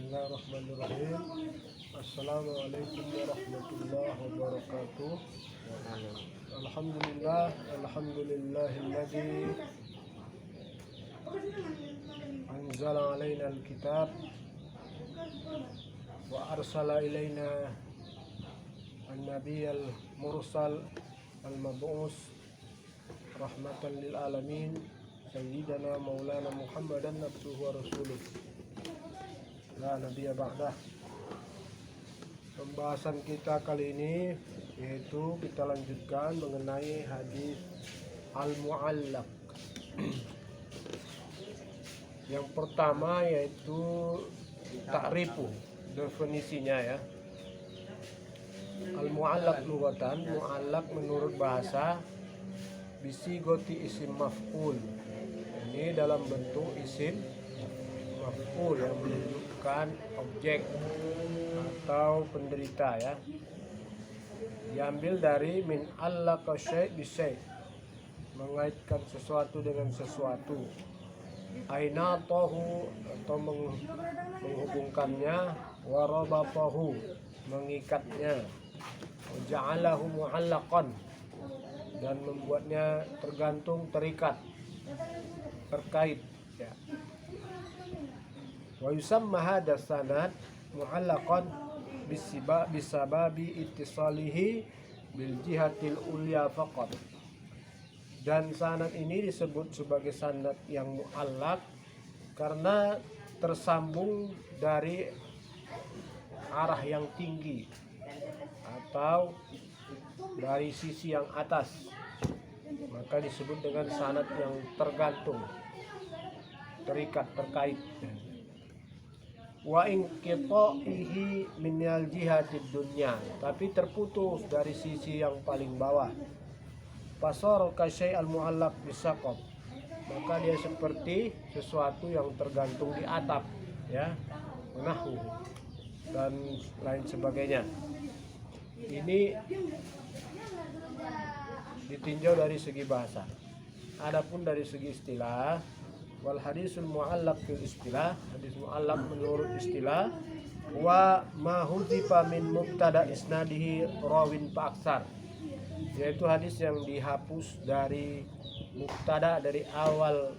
Bismillahirrahmanirrahim. Assalamualaikum warahmatullahi wabarakatuh. Alhamdulillahilladzi anzala alaina alkitab wa arsala ilaina an-nabiyyal mursal al-mab'us rahmatan lil alamin sayyidina maulana Muhammadan abduhu wa rasuluh la nabiyya ba'dah. Pembahasan kita kali ini yaitu kita lanjutkan mengenai hadis al-mu'allaq. Yang pertama yaitu ta'rifu, definisinya ya. Al-mu'allaq lughatan, mu'allaq menurut bahasa bisigoti isim maf'ul. Ini dalam bentuk isim maf'ul yang menunjukkan objek atau penderita ya. Diambil dari min allaqa syai' bi syai', mengaitkan sesuatu dengan sesuatu. Aina tahu atau menghubungkannya, warabatahu mengikatnya, ja'alahu mu'allaqan dan membuatnya tergantung, terikat, terkait ya. Wa yusamma hadha sanad mu'allaqan bisababi ittisalihi bil jihatil ulya faqat. Dan sanad ini disebut sebagai sanad yang mu'allaq karena tersambung dari arah yang tinggi atau dari sisi yang atas, maka disebut dengan sanad yang tergantung, terikat, terkait. Wa in qita'ihi minal jihadid dunya, tapi terputus dari sisi yang paling bawah. Fasara ka syai'al mu'allaq bisaqab, maka dia seperti sesuatu yang tergantung di atap ya, nahu dan lain sebagainya. Ini ditinjau dari segi bahasa. Adapun dari segi istilah, wal hadisul mu'allaq fil istilah, hadis mu'allaq menurut istilah, wa ma hudzifa min mubtada isnadihi rawin fa aksar, yaitu hadis yang dihapus dari mubtada, dari awal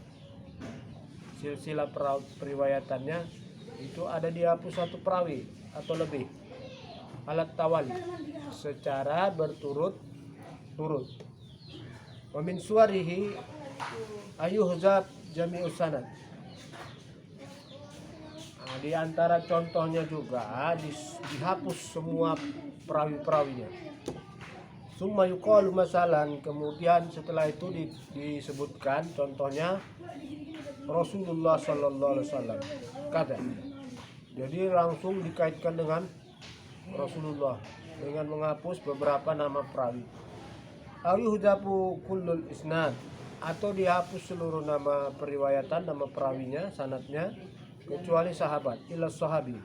silsilah periwayatannya itu ada dihapus satu perawi atau lebih, alat tawali, secara berturut-turut. Wa min suwarihi ayuhzab jami'us sanad. Nah, di antara contohnya juga dihapus semua perawi-perawinya. Summa yuqalu masalan, kemudian setelah itu disebutkan contohnya Rasulullah sallallahu alaihi wasallam kata. Jadi langsung dikaitkan dengan Rasulullah dengan menghapus beberapa nama perawi. Aw yuhdafu kullul isnad, atau dihapus seluruh nama periwayatan, nama perawinya, sanadnya, kecuali sahabat, illa sahabi,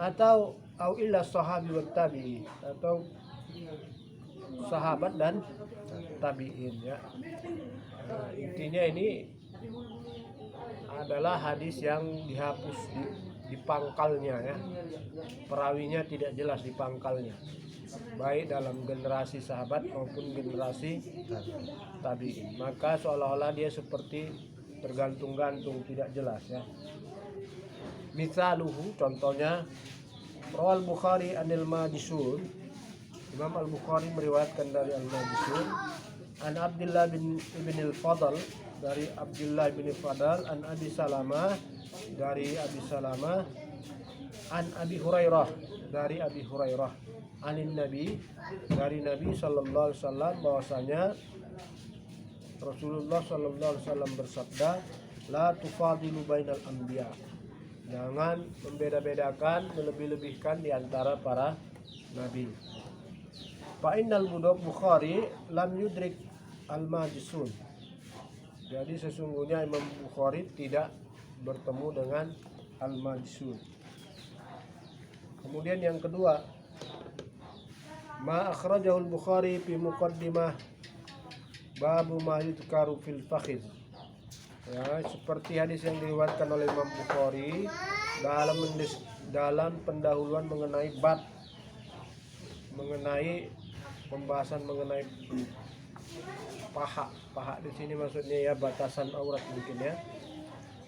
atau illa sahabi wa tabi'i, atau sahabat dan tabi'in ya. Nah, intinya ini adalah hadis yang dihapus di pangkalnya ya, perawinya tidak jelas di pangkalnya, baik dalam generasi sahabat maupun generasi tabi'in, maka seolah-olah dia seperti tergantung-gantung, tidak jelas ya. Misaluhu, contohnya, rawal Bukhari anil Majishun, Imam Al-Bukhari meriwayatkan dari Al-Majishun, an Abdullah bin al-Fadl, dari Abdullah bin Fadl, an Abi Salamah, dari Abi Salamah, an Abi Hurairah, dari Abi Hurairah, anin Nabi, dari Nabi sallallahu alaihi wasallam, bahwasanya Rasulullah sallallahu alaihi wasallam bersabda, la tufadilu bainal anbiya, jangan membeda-bedakan, melebih-lebihkan di antara para nabi. Fa innal Bukhari lam yudrik al-Majishun, jadi sesungguhnya Imam Bukhari tidak bertemu dengan al-Majishun. Kemudian yang kedua, ma akhrajahu al-Bukhari fi muqaddimah babu ma yudkaru fil fakhiz, ya, seperti hadis yang diriwayatkan oleh Imam Bukhari dalam pendahuluan mengenai bab, mengenai pembahasan mengenai paha di sini maksudnya ya batasan aurat mungkin ya.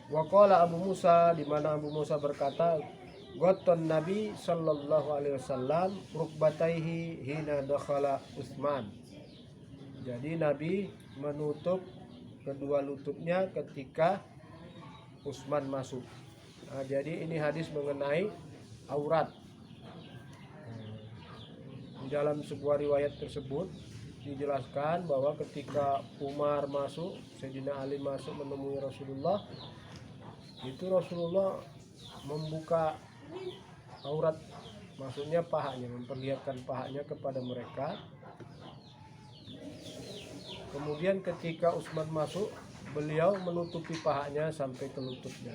Waqala Abu Musa, di mana Abu Musa berkata, Ghaton Nabi sallallahu alaihi wasallam rukbataihi hina dakhala Utsman. Jadi Nabi menutup kedua lututnya ketika Utsman masuk. Nah, jadi ini hadis mengenai aurat. Di dalam sebuah riwayat tersebut dijelaskan bahwa ketika Umar masuk, Sayyidina Ali masuk menemui Rasulullah, itu Rasulullah membuka aurat, maksudnya pahanya, memperlihatkan pahanya kepada mereka. Kemudian ketika Utsman masuk, beliau menutupi pahanya sampai ke lututnya.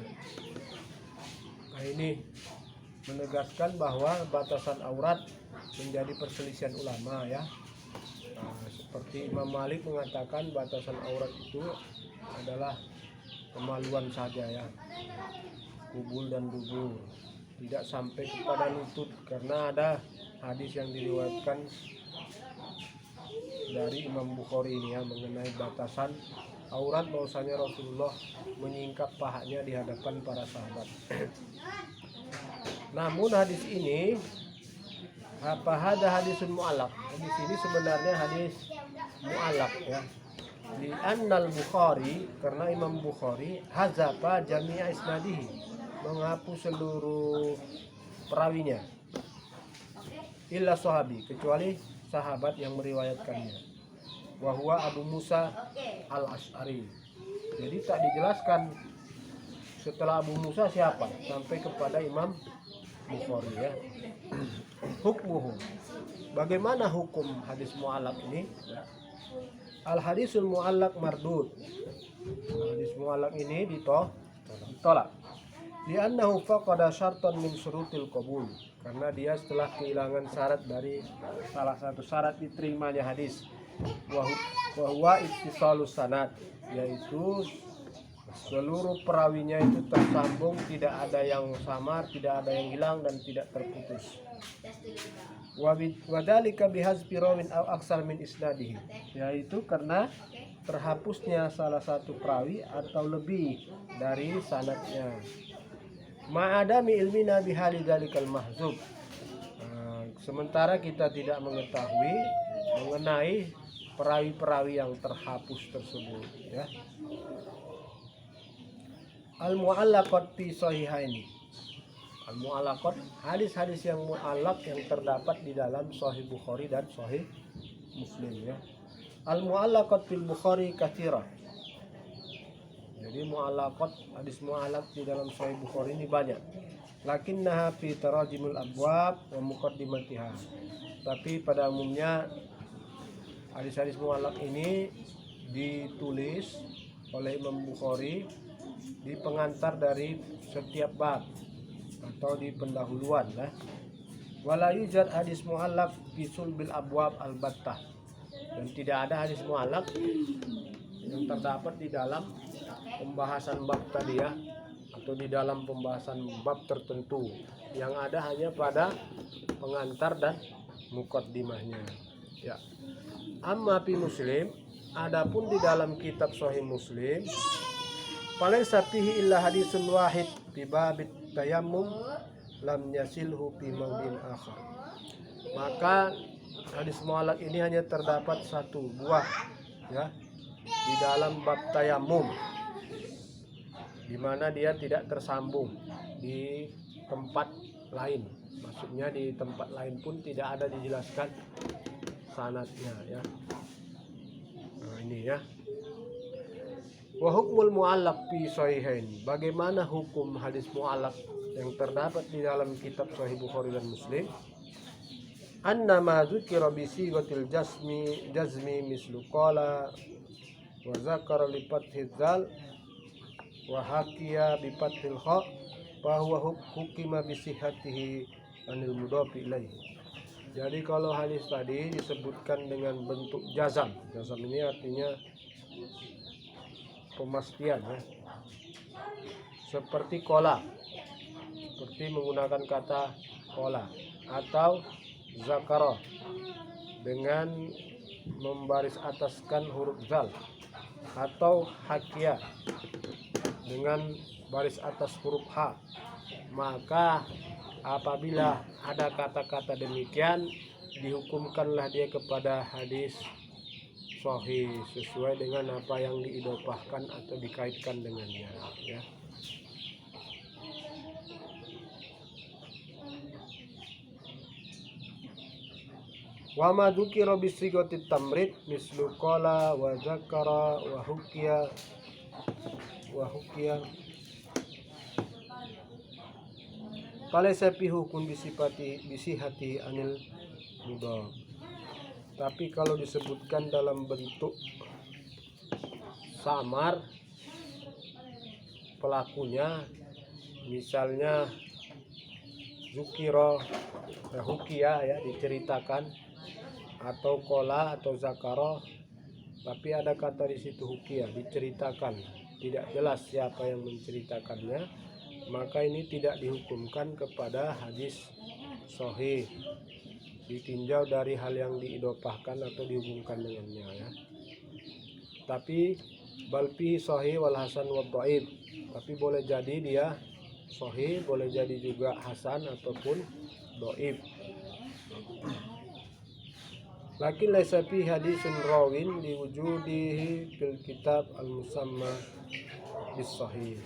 Nah, ini menegaskan bahwa batasan aurat menjadi perselisihan ulama ya. Nah, seperti Imam Malik mengatakan batasan aurat itu adalah kemaluan saja ya, kubul dan dubur, tidak sampai kepada lutut, karena ada hadis yang diriwayatkan dari Imam Bukhari ini ya mengenai batasan aurat, bahwasanya Rasulullah menyingkap pahanya di hadapan para sahabat. Namun hadis ini ada hadisun mu'allaq. Hadis ini sebenarnya hadis mu'allaq ya. Di Annal Bukhari, karena Imam Bukhari hazafa jami'a isnadihi, menghapus seluruh perawinya, illa sahabi, kecuali sahabat yang meriwayatkannya, wa huwa Abu Musa al-Asy'ari. Jadi tak dijelaskan setelah Abu Musa siapa sampai kepada Imam Bukhari ya. Hukmuhu, bagaimana hukum hadis mu'allaq ini? Al hadisul mu'allaq mardud. Hadis mu'allaq ini ditolak. Li'annahu faqada syartan min syurutil qabul, karena dia setelah kehilangan syarat dari salah satu syarat diterimanya hadis, wa huwa ittisalus sanad, yaitu seluruh perawinya itu tersambung, tidak ada yang samar, tidak ada yang hilang dan tidak terputus. Wadhalika bihazfi rawin aw aksar min isnadihi, yaitu karena terhapusnya salah satu perawi atau lebih dari sanadnya. Ma'adami ilmina bihali dzalikal mahzub, sementara kita tidak mengetahui mengenai perawi-perawi yang terhapus tersebut ya. Al-mu'allaqat fi sahihaini. Al-mu'allaqat, hadis-hadis yang mu'allaq yang terdapat di dalam Sahih Bukhari dan Sahih Muslim ya. Al-mu'allaqat fil Bukhari katsira. Jadi mu'allaqat, hadis mu'allaq di dalam Sahih Bukhari ini banyak. Lakinnaha fi tarajimul abwab wa muqaddimatiha. Tapi pada umumnya hadis-hadis mu'allaq ini ditulis oleh Imam Bukhari di pengantar dari setiap bab atau di pendahuluan ya. Wala yujad hadis mu'allaq fi sulbil abwab al-battah, dan tidak ada hadis mu'allaq yang terdapat di dalam pembahasan bab tadi ya, atau di dalam pembahasan bab tertentu. Yang ada hanya pada pengantar dan muqaddimahnya ya. Amma fi Muslim, adapun di dalam kitab Sahih Muslim, falaysa fihi illa hadisun wahid fi babit tayammum lam yasilhu fi maudin akhar. Maka hadis mu'allaq ini hanya terdapat satu buah ya di dalam bab tayammum, di mana dia tidak tersambung di tempat lain. Maksudnya di tempat lain pun tidak ada dijelaskan sanadnya ya. Nah, ini ya. Wa hukmul mu'allaq fi sahihain, bagaimana hukum hadis mu'allaq yang terdapat di dalam kitab Sahih Bukhari dan Muslim? Anna ma dzukira bi sighatil jazmi mislu qala wa zakara li fathil dzal wa hakiya bi fathil kha fa huwa hukima bi sihhatihi anil mudhafi ilaihi. Jadi kalau hadis tadi disebutkan dengan bentuk jazam, jazam ini artinya pemastian ya. Seperti qala seperti menggunakan kata kola, atau zakara dengan membaris ataskan huruf zal, atau hakia dengan baris atas huruf h. Maka apabila ada kata-kata demikian, dihukumkanlah dia kepada hadis sahih sesuai dengan apa yang diidopahkan atau dikaitkan dengannya, ya. Wa ma dzukira bi sigatit tamrid mislu qala wa zakara wa hukiya falaysa fi hukun bisihati anil mudhaf. Tapi kalau disebutkan dalam bentuk samar pelakunya, misalnya zukira, hukiya, ya, diceritakan, atau kola atau zakaro, tapi ada kata di situ hukiya, diceritakan, tidak jelas siapa yang menceritakannya, maka ini tidak dihukumkan kepada hadis sahih, ditinjau dari hal yang diidopahkan atau dihubungkan dengannya, ya. Tapi balpi sahih wal hasan wa dhaif, tapi boleh jadi dia sahih, boleh jadi juga hasan ataupun dhaif. Lakin laisa fi hadisun rawin liwujudihi fil kitab al-musamma bis sahih.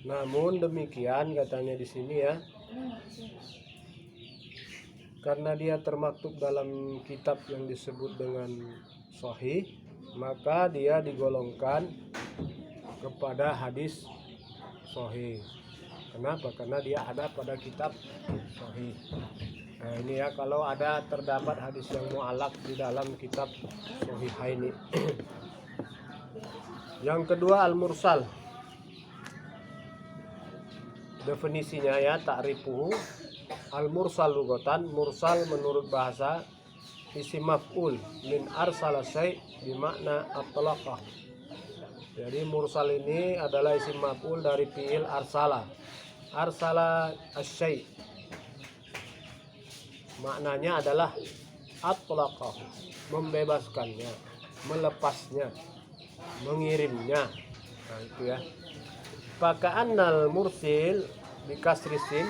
Namun demikian katanya di sini, ya, karena dia termaktub dalam kitab yang disebut dengan sahih, maka dia digolongkan kepada hadis sahih. Kenapa? Karena dia ada pada kitab sahih. Nah, ini, ya, kalau ada terdapat hadis yang mu'allaq di dalam kitab Sahihaini. Yang kedua, al-mursal. Definisinya, ya, ta'rifuhu. Al-mursal lugatan, mursal menurut bahasa isim maf'ul min arsala syai' bimakna atlaqah. Jadi mursal ini adalah isim maf'ul dari fi'il arsala. Arsala asy-syai', maknanya adalah atlaqah, membebaskannya, melepasnya, mengirimnya. Nah, itu, ya. Faka'annal mursil bikasrisin,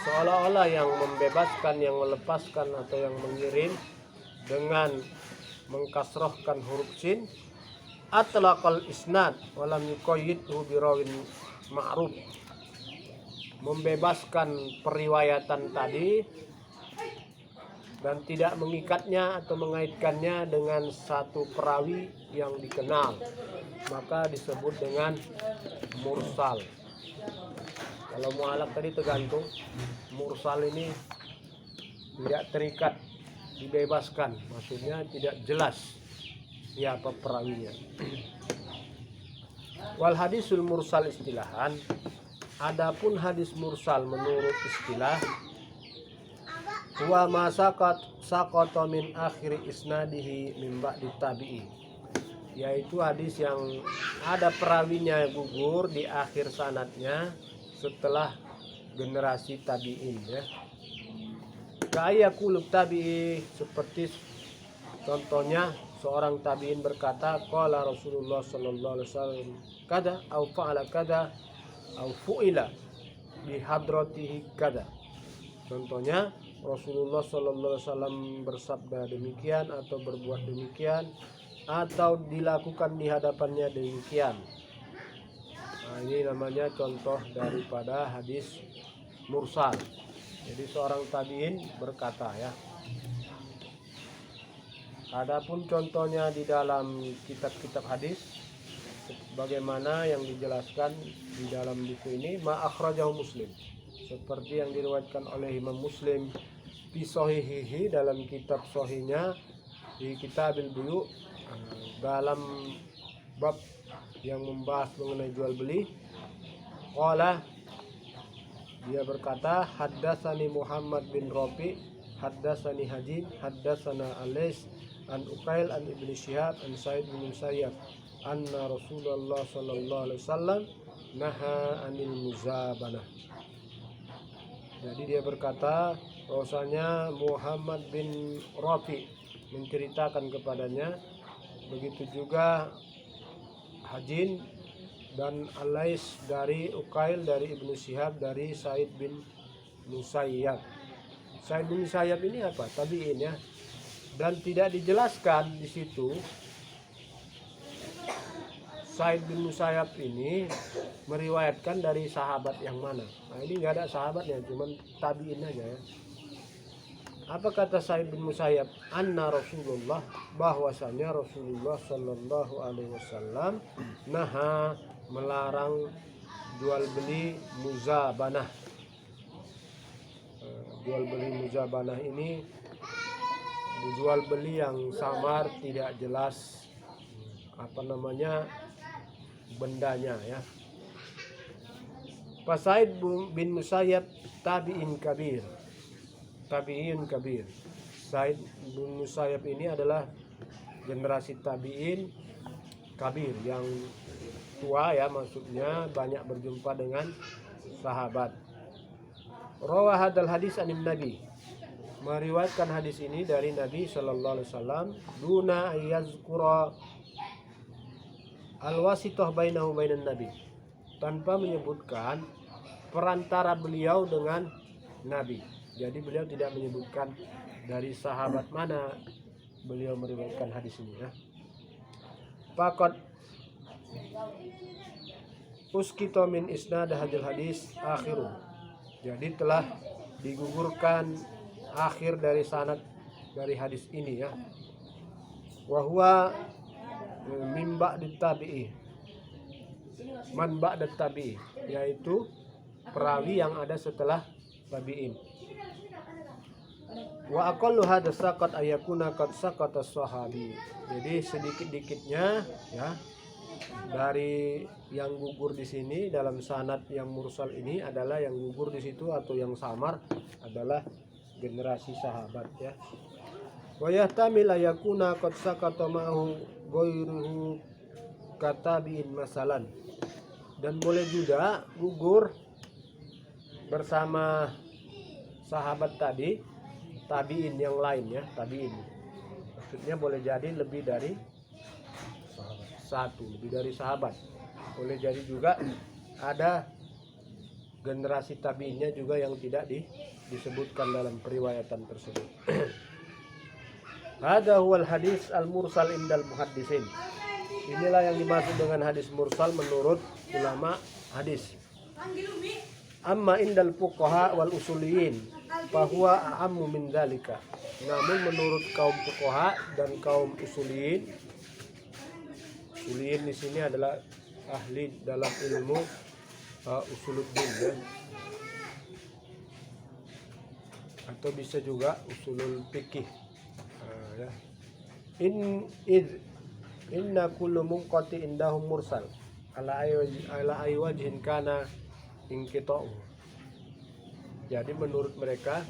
seolah-olah yang membebaskan, yang melepaskan atau yang mengirim dengan mengkasrohkan huruf sin, atlaqal isnad walam yuqayyidhu birawin ma'ruf, membebaskan periwayatan tadi dan tidak mengikatnya atau mengaitkannya dengan satu perawi yang dikenal, maka disebut dengan mursal. Kalau mu'allaq tadi tergantung, mursal ini tidak terikat, dibebaskan, maksudnya tidak jelas siapa perawinya. Wal hadisul mursal istilahan, adapun hadis mursal menurut istilah, wa ma saqata min akhir isnadihi min ba'di tabi'i, yaitu hadis yang ada perawinya gugur di akhir sanadnya setelah generasi tabi'in, ya. Kaya kulub tabi'i, seperti contohnya seorang tabi'in berkata, qala Rasulullah sallallahu alaihi wasallam kada au fa'ala kada au fu'ila bi hadratihi kada. Contohnya Rasulullah sallallahu alaihi wasallam bersabda demikian atau berbuat demikian atau dilakukan di hadapannya demikian. Nah, ini namanya contoh daripada hadis mursal. Jadi seorang tabi'in berkata, ya. Adapun contohnya di dalam kitab-kitab hadis, bagaimana yang dijelaskan di dalam buku ini, ma akhrajahu Muslim, seperti yang diriwayatkan oleh Imam Muslim fi sahihihi, dalam kitab sahihnya, di Kitabil Buyu, dalam bab yang membahas mengenai jual beli. Qala, dia berkata, haddatsani Muhammad bin Rafi, haddatsani Hajib, haddatsana Alais an Uqail an Ibnu Syihab an Sa'id bin Musayyab anna Rasulullah sallallahu alaihi wasallam naha anil muzabanah. Jadi dia berkata bahwasanya Muhammad bin Rafi menceritakan kepadanya, begitu juga Hajin dan Alais dari Ukail dari Ibnu Syihab dari Said bin Musayyab. Said bin Musayyab ini apa? Tabi'in ya. Dan tidak dijelaskan di situ Said bin Musayyab ini meriwayatkan dari sahabat yang mana. Nah, ini nggak ada sahabatnya, cuman tabi'in aja ya. Apa kata Said bin Musayyab? Anna Rasulullah, bahwasanya Rasulullah Shallallahu Alaihi Wasallam naha, melarang jual beli muzabanah. Jual beli muzabanah ini jual beli yang samar, tidak jelas bendanya ya. Pak Said bin Musayyab tabi'in kabir. Tabi'in kabir. Said bin Musayyab ini adalah generasi tabi'in kabir yang tua ya, maksudnya banyak berjumpa dengan sahabat. Rawah hadal hadis anin Nabi, meriwayatkan hadis ini dari Nabi Shallallahu Alaihi Wasallam, duna ayyazkura al-wasithah bainahu bainan Nabi, tanpa menyebutkan perantara beliau dengan Nabi. Jadi beliau tidak menyebutkan dari sahabat mana beliau meriwayatkan hadis ini ya. Faqad uskito min isnad hadil hadis akhiru, jadi telah digugurkan akhir dari sanad dari hadis ini ya. Wa huwa min ba'd tabi'i, man ba'd tabi'i, yaitu perawi yang ada setelah tabi'in. Wa aqallu hadza saqat ayakuna qad saqata sahabi, jadi sedikit-dikitnya ya dari yang gugur di sini dalam sanad yang mursal ini adalah yang gugur di situ atau yang samar adalah generasi sahabat ya. Wa yahtamil ayakuna qad saqata ma'hu ghairuhu katabiin masalan, dan boleh juga gugur bersama sahabat tadi tabiin yang lain ya. Tabiin maksudnya boleh jadi lebih dari satu, lebih dari sahabat. Boleh jadi juga ada generasi tabiinnya juga yang tidak disebutkan dalam periwayatan tersebut. Hadza huwal hadis al-mursal indal muhaddisin. Inilah yang dimaksud dengan hadis mursal menurut ulama hadis. Amma indal fuqaha wal usuliyin fahuwa a'ammu min dzalika. Namun menurut kaum fuqaha dan kaum usuliyin, usuliyin di sini adalah ahli dalam ilmu usuluddin ya. Atau bisa juga usulul fikih ya. Inna kullu munqati indahum mursal ala aywajhin kana inqita'u. Jadi menurut mereka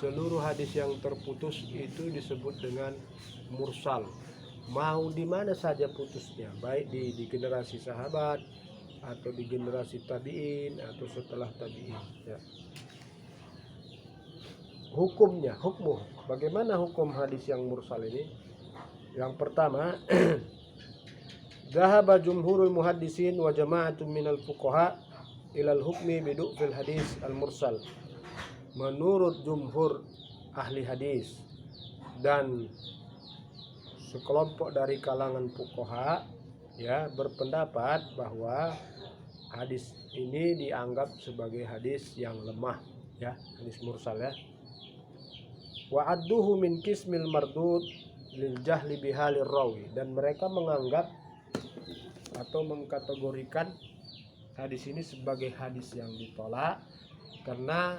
seluruh hadis yang terputus itu disebut dengan mursal, mau di mana saja putusnya, baik di generasi sahabat atau di generasi tabi'in atau setelah tabi'in ya. Hukumnya, bagaimana hukum hadis yang mursal ini? Yang pertama, dhahaba jumhurul muhaddisin wa jama'atun minal fuqaha ilal hukmi bidu fil hadis al mursal. Menurut jumhur ahli hadis dan sekelompok dari kalangan fuqaha ya berpendapat bahwa hadis ini dianggap sebagai hadis yang lemah ya, hadis mursal ya. Wa adduhu min qismil mardud lil jahli bihalir rawi, dan mereka menganggap atau mengkategorikan hadis ini sebagai hadis yang ditolak karena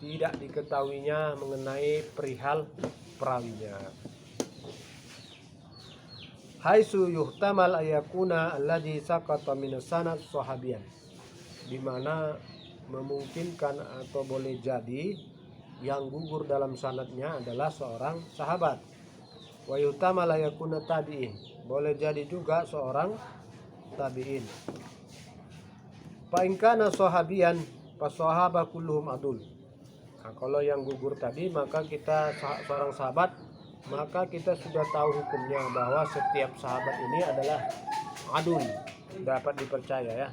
tidak diketahuinya mengenai perihal perawinya. Haitsu yuhtamal ayakuna alladhi saqata minas sanad sahabiyan, di mana memungkinkan atau boleh jadi yang gugur dalam sanadnya adalah seorang sahabat. Wa yuhtamal ayakuna tabi'in, boleh jadi juga seorang tabi'in. Fa in kana sahabiyan fa sahaba kulluhum adul. Nah, kalau yang gugur tadi maka kita seorang sahabat, maka kita sudah tahu hukumnya bahwa setiap sahabat ini adalah adul, dapat dipercaya ya.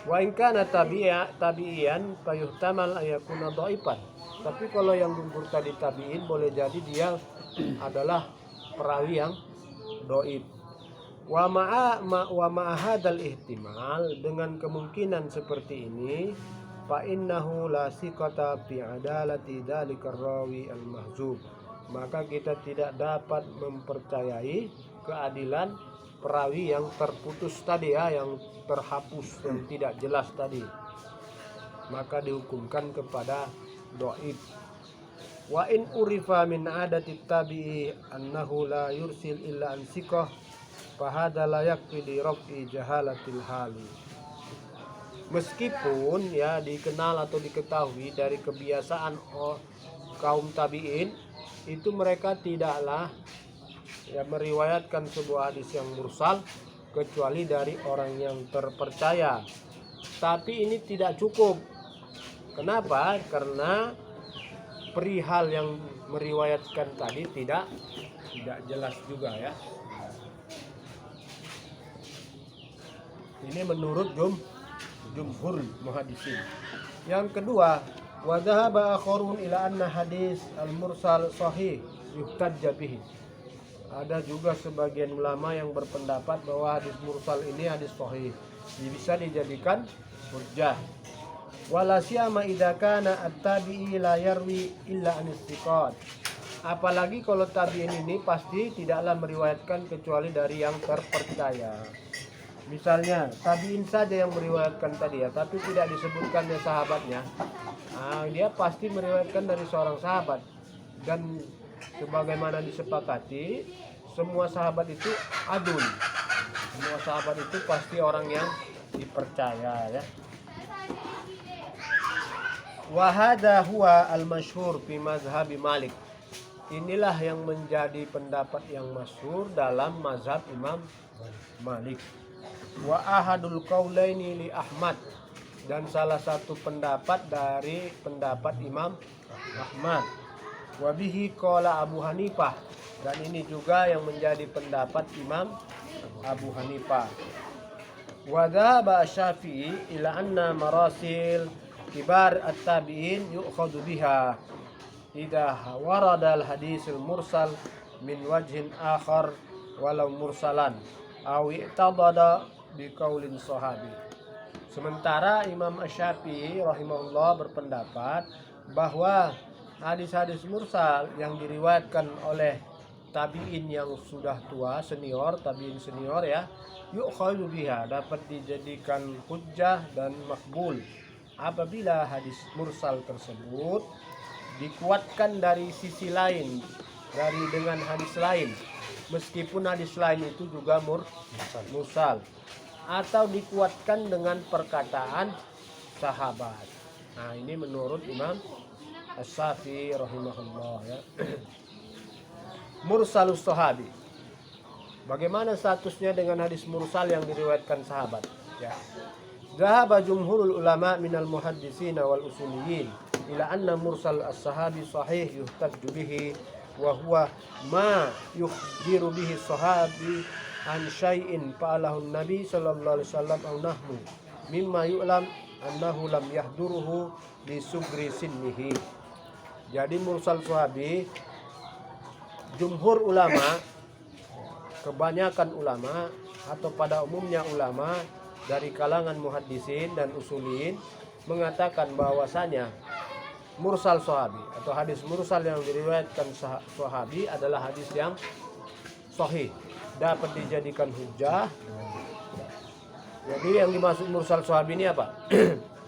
Wa in kana tabi'iyan fa yuhtamal ayakuna dhaifan. Tapi kalau yang gugur tadi tabi'in boleh jadi dia adalah perawi yang dhaif. Wa ma'a hadzal ihtimal, dengan kemungkinan seperti ini, fa innahu la siqata fi adalati dzalikar rawi al-mahzub. Maka kita tidak dapat mempercayai keadilan perawi yang terputus tadi ya, yang terhapus, yang tidak jelas tadi. Maka dihukumkan kepada dhaif. Wa in urifa min adati tabi'i annahu la yursil illa an siqah fa hadza la yakfi li raf'i jahalatil hali. Meskipun ya dikenal atau diketahui dari kebiasaan kaum tabi'in itu mereka tidaklah ya meriwayatkan sebuah hadis yang mursal kecuali dari orang yang terpercaya. Tapi ini tidak cukup. Kenapa? Karena perihal yang meriwayatkan tadi tidak jelas juga ya. Ini menurut jumhur muhaddisin. Yang kedua, wa dhahaba akharun ila anna hadis al-mursal sahih yuhtajja bihi. Ada juga sebagian ulama yang berpendapat bahwa hadis mursal ini hadis sahih, bisa dijadikan hujjah. Wala siyama idza kana at-tabi'i la yarwi illa an istiqat. Apalagi kalau tabi'in ini pasti tidaklah meriwayatkan kecuali dari yang terpercaya. Misalnya tabi'in saja yang meriwayatkan tadi ya, tapi tidak disebutkan ya sahabatnya. Nah, dia pasti meriwayatkan dari seorang sahabat. Dan sebagaimana disepakati, semua sahabat itu adul. Semua sahabat itu pasti orang yang dipercaya ya. Wa hadza huwa al-masyhur fi mazhabi Malik. Inilah yang menjadi pendapat yang masyhur dalam mazhab Imam Malik. Wa ahadul qaulaini li Ahmad, dan salah satu pendapat dari pendapat Imam Ahmad. Wa bihi qala Abu Hanifah, dan ini juga yang menjadi pendapat Imam Abu Hanifah. Wa dhahaba Syafi'i ila anna marasil kibar at-tabi'in yu'khadhu biha idza warada al-hadis al-mursal min wajhin akhar walau mursalan aw i'tadada biqaulin sahabi. Sementara Imam Asy-Syafi'i rahimahullah berpendapat bahwa hadis-hadis mursal yang diriwayatkan oleh tabi'in yang sudah tua, senior, tabi'in senior ya, yu'khadhu biha, dapat dijadikan hujjah dan makbul apabila hadis mursal tersebut dikuatkan dari sisi lain, dari dengan hadis lain, meskipun hadis lain itu juga mursal, atau dikuatkan dengan perkataan sahabat. Nah, ini menurut Imam Asy-Syafi'i rahimahullah ya. Mursalus sahabi, bagaimana statusnya dengan hadis mursal yang diriwayatkan sahabat ya. Dhahaba jumhurul ulama minal muhaddisin wal usuliyin ila anna mursal as-sahabi sahih yuhtajju bihi wa huwa ma yukhbiru bihi sahabi an syai'in fa'alahu nabi sallallahu alaihi wasallam aw nahmu mimma yu'lam annahu lam yahduruhu li sugri sinnihi. Jadi mursal sahabi, jumhur ulama, kebanyakan ulama atau pada umumnya ulama dari kalangan muhaddisin dan usulin mengatakan bahwasanya mursal sahabi atau hadis mursal yang diriwayatkan sahabi adalah hadis yang sahih, dapat dijadikan hujjah. Jadi yang dimaksud mursal sahabi ini apa?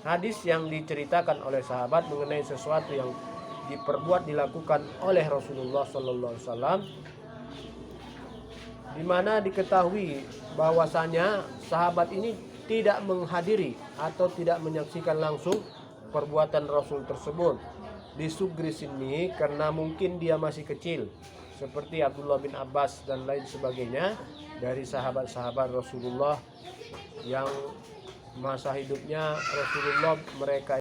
Hadis yang diceritakan oleh sahabat mengenai sesuatu yang diperbuat, dilakukan oleh Rasulullah sallallahu alaihi wasallam, di mana diketahui bahwasanya sahabat ini tidak menghadiri atau tidak menyaksikan langsung perbuatan Rasul tersebut. Di sugri sini karena mungkin dia masih kecil, seperti Abdullah bin Abbas dan lain sebagainya dari sahabat-sahabat Rasulullah yang masa hidupnya Rasulullah mereka